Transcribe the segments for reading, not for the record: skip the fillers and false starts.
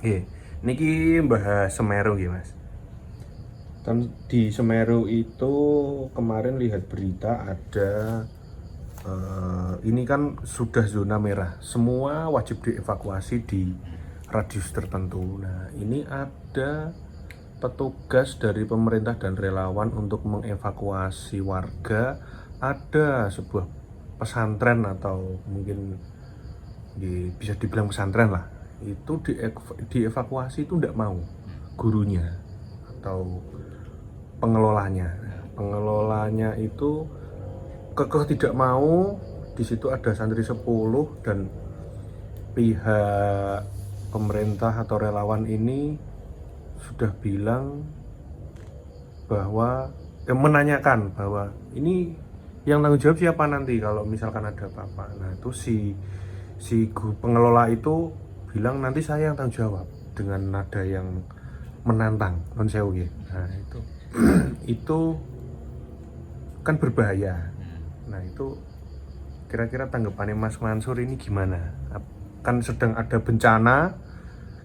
Nggih. Niki bahas Semeru nggih, Mas. Kan di Semeru itu kemarin lihat berita ada ini kan sudah zona merah. Semua wajib dievakuasi di radius tertentu. Nah, ini ada petugas dari pemerintah dan relawan untuk mengevakuasi warga. Ada sebuah pesantren atau mungkin bisa dibilang pesantren lah. Itu dievakuasi itu tidak mau gurunya atau pengelolanya. Pengelolanya itu kekeh tidak mau. Di situ ada santri 10 dan pihak pemerintah atau relawan ini sudah bilang bahwa menanyakan bahwa ini yang tanggung jawab siapa nanti kalau misalkan ada apa-apa. Nah, itu si pengelola itu bilang nanti saya yang tanggung jawab dengan nada yang menantang non sewu. Nah, itu itu kan berbahaya. Nah, itu kira-kira tanggapannya Mas Mansur ini gimana? Kan sedang ada bencana,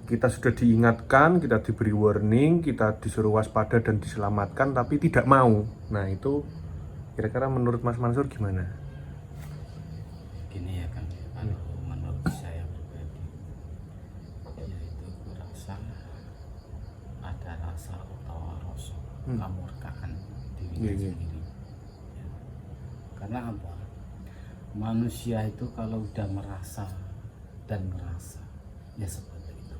kita sudah diingatkan, kita diberi warning, kita disuruh waspada dan diselamatkan, tapi tidak mau. Nah, itu kira-kira menurut Mas Mansur gimana? Gini ya kan, kalau menurut saya pribadi, yaitu kurasa ada rasa utawa rasa kamurkaan dirinya sendiri. Ya. Karena apa? Manusia itu kalau udah merasa dan merasa, ya seperti itu.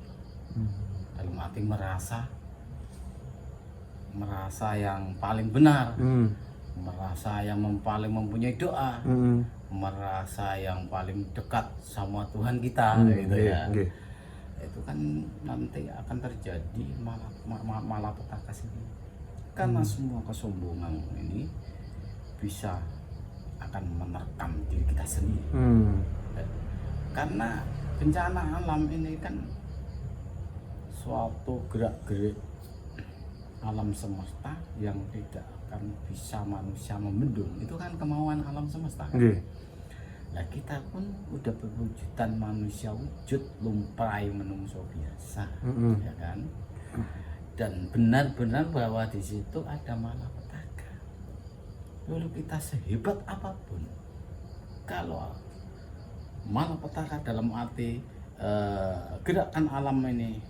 Dalam arti merasa yang paling benar, merasa yang paling mempunyai doa, merasa yang paling dekat sama Tuhan kita, gitu ya. Itu kan nanti akan terjadi malapetaka sendiri. Karena semua kesombongan ini bisa akan menerkam diri kita sendiri. Karena bencana alam ini kan suatu gerak-gerik alam semesta yang tidak akan bisa manusia membendung. Itu kan kemauan alam semesta. Nah, kita pun udah berwujudan manusia wujud lumpai menungso biasa, ya kan? Dan benar-benar bahwa di situ ada malapetaka. Lalu kita sehebat apapun, kalau malapetaka dalam arti gerakan alam ini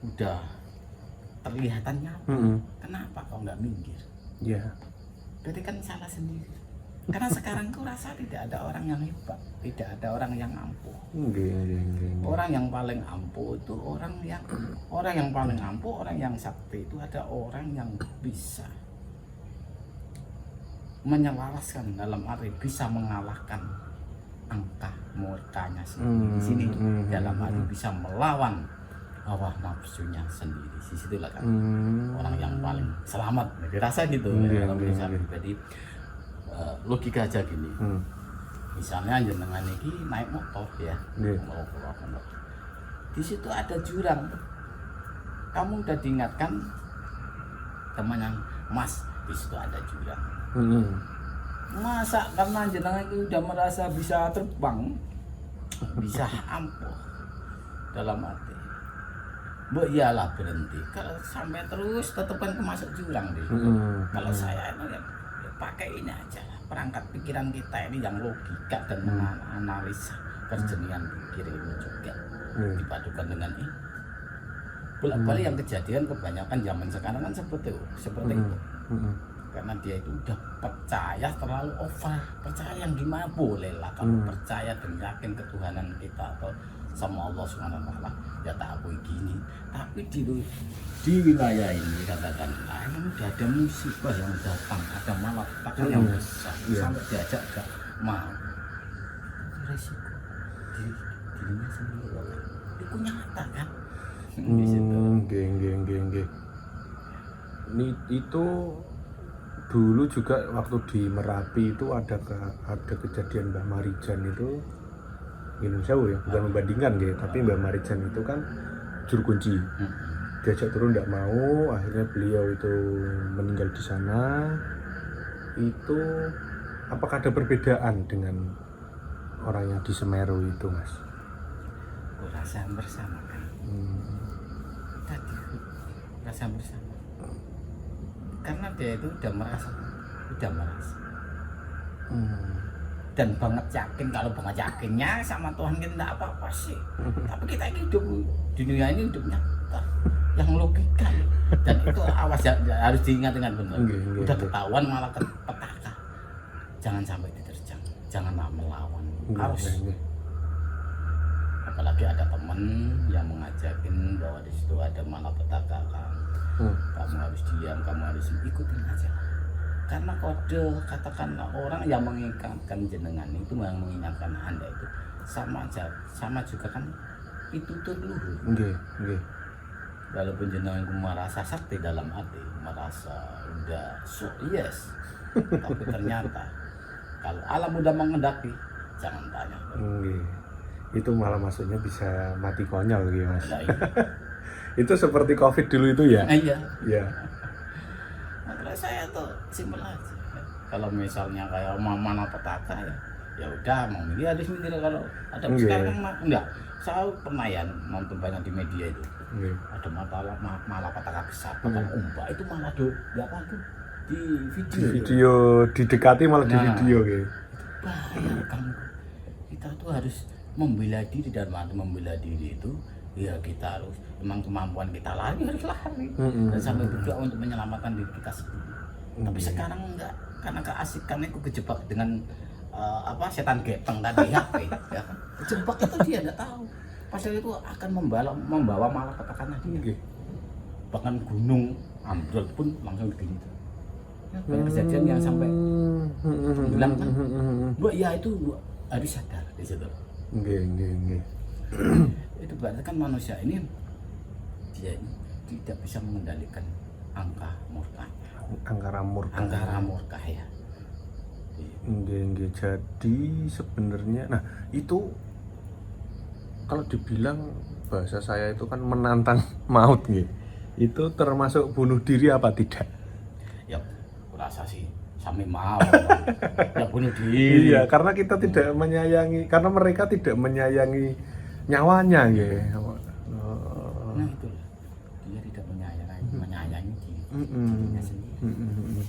udah terlihatan nyata, kenapa kau nggak minggir? Berarti kan salah sendiri. Karena sekarang ku rasa tidak ada orang yang hebat, tidak ada orang yang ampuh. Orang yang paling ampuh itu orang yang paling ampuh, orang yang sakti itu ada orang yang bisa menyelaraskan, dalam arti bisa mengalahkan angka murkanya sendiri. Di sini dalam arti bisa melawan hawa nafsunya sendiri. Disitulah kan orang yang paling selamat. Dirasa gitu. Kalau bisa pribadi, logika aja gini. Misalnya jenengan ini naik motor ya, mau keluar motor. Di situ ada jurang. Kamu udah diingatkan temannya, Mas, di situ ada jurang. Masa karena jenengan itu udah merasa bisa terbang, bisa ampuh, dalam arti iyalah berhenti. Kalau sampai terus tetap kan kemasuk jurang deh. Kalau saya itu ya pakai ini aja lah, perangkat pikiran kita ini yang logika dan menganalisa kerjenian pikir ini juga dipadukan dengan ini. Bolak-balik yang kejadian kebanyakan zaman sekarang kan seperti itu. Karena dia itu udah percaya terlalu over. Percaya yang gimana boleh lah, kalau percaya dan yakin ketuhanan kita atau sama Allah Subhanahu wa taala, ya tak akui gini. Tapi di wilayah ini katakanlah ini udah ada musibah yang datang, ada malapetaka yang besar, sampai diajak gak mau. Resiko dirinya sendiri itu nyata kan. Ini itu dulu juga waktu di Merapi itu ada kejadian Mbah Marijan itu, Indonesia ya, bukan membandingkan gitu, tapi Mbah Marijan itu kan juru kunci, diajak turun tidak mau, akhirnya beliau itu meninggal di sana. Itu apakah ada perbedaan dengan orang yang di Semeru itu, Mas? Rasa bersama kan. tadi rasa bersama. Karena dia itu udah merasa. Dan banget yakin, kalau banget yakinnya sama Tuhan kita enggak apa-apa sih. Tapi kita ini hidup di dunia ini hidup nyata yang logika. Dan itu awas ya, harus diingat dengan benar. Udah ketahuan malah petaka. Jangan sampai diterjang, janganlah melawan. Harus. Apalagi ada teman yang mengajakin bahwa di situ ada malapetaka kan. Kamu harus diam, kamu harus ikutin aja. Karena kode, katakanlah orang yang mengingatkan jenengan itu, yang mengingatkan Anda itu sama juga kan itu luhur. Walaupun jenengan merasa sakti dalam hati, merasa udah yes, tapi ternyata kalau alam udah mengendaki, jangan tanya. Itu malah maksudnya bisa mati konyol gitu Mas. Nah, iya. Itu seperti COVID dulu itu ya? Iya. Makanya saya tuh simpel aja. Kalau misalnya kayak mana petaka ya udah mau milih harus milih. Kalau ada sekarang enggak. Saya pernah ya nonton banyak di media itu. Ada malah petaka besar, bahkan ombak itu malah di video didekati malah di video gitu. Bahaya kamu. Kita tuh harus membela diri, dan membela diri itu ya kita harus memang kemampuan kita harus lari dan sampai berdoa untuk menyelamatkan diri kita sendiri. Tapi sekarang enggak, karena keasikan itu kejebak dengan setan gepeng tadi HP ya kan. Kejebak itu dia enggak tahu. Padahal itu akan membawa malapetaka dia. Bahkan gunung ambrol pun langsung begini. Ya, banyak kejadian yang sampai bilang kan, ya itu harus sadar di situ. Itu berarti kan manusia ini dia ini tidak bisa mengendalikan angka murka ya. Jadi sebenarnya, nah itu kalau dibilang bahasa saya itu kan menantang maut gitu. Itu termasuk bunuh diri apa tidak? Ya, kurasa sih sampai mau ya bunuh diri. Iya, karena kita tidak menyayangi, karena mereka tidak menyayangi nyawanya gitu. Nah itu dia tidak menyayangi dirinya sendiri.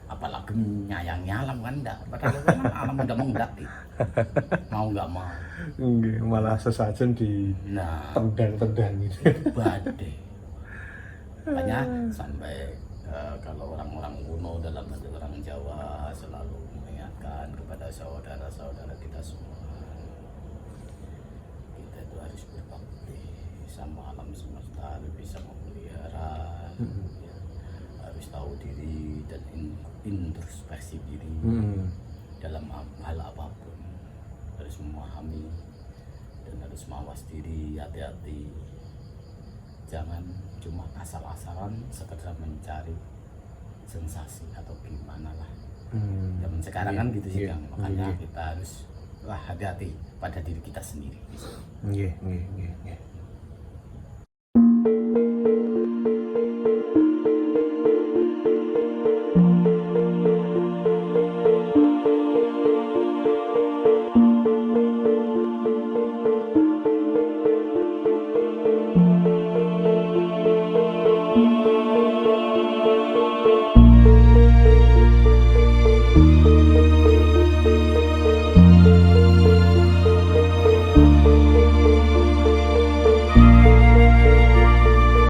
Apalagi menyayangi alam kan enggak. Padahal kan alam udah mengendaki. Mau nggak mau. Malah sesajen di tendang gitu. Badai. Makanya sampai kalau orang-orang kuno dalam hati orang Jawa selalu mengingatkan kepada saudara-saudara kita semua, kita itu harus berbakti sama alam semesta, bisa memelihara, ya, harus tahu diri dan introspeksi diri dalam hal apapun, harus memahami dan harus mawas diri, hati-hati. Jangan cuma asal-asalan sekedar mencari sensasi atau gimana lah. Zaman sekarang kan gitu sih Kang. Makanya kita harus hati-hati pada diri kita sendiri.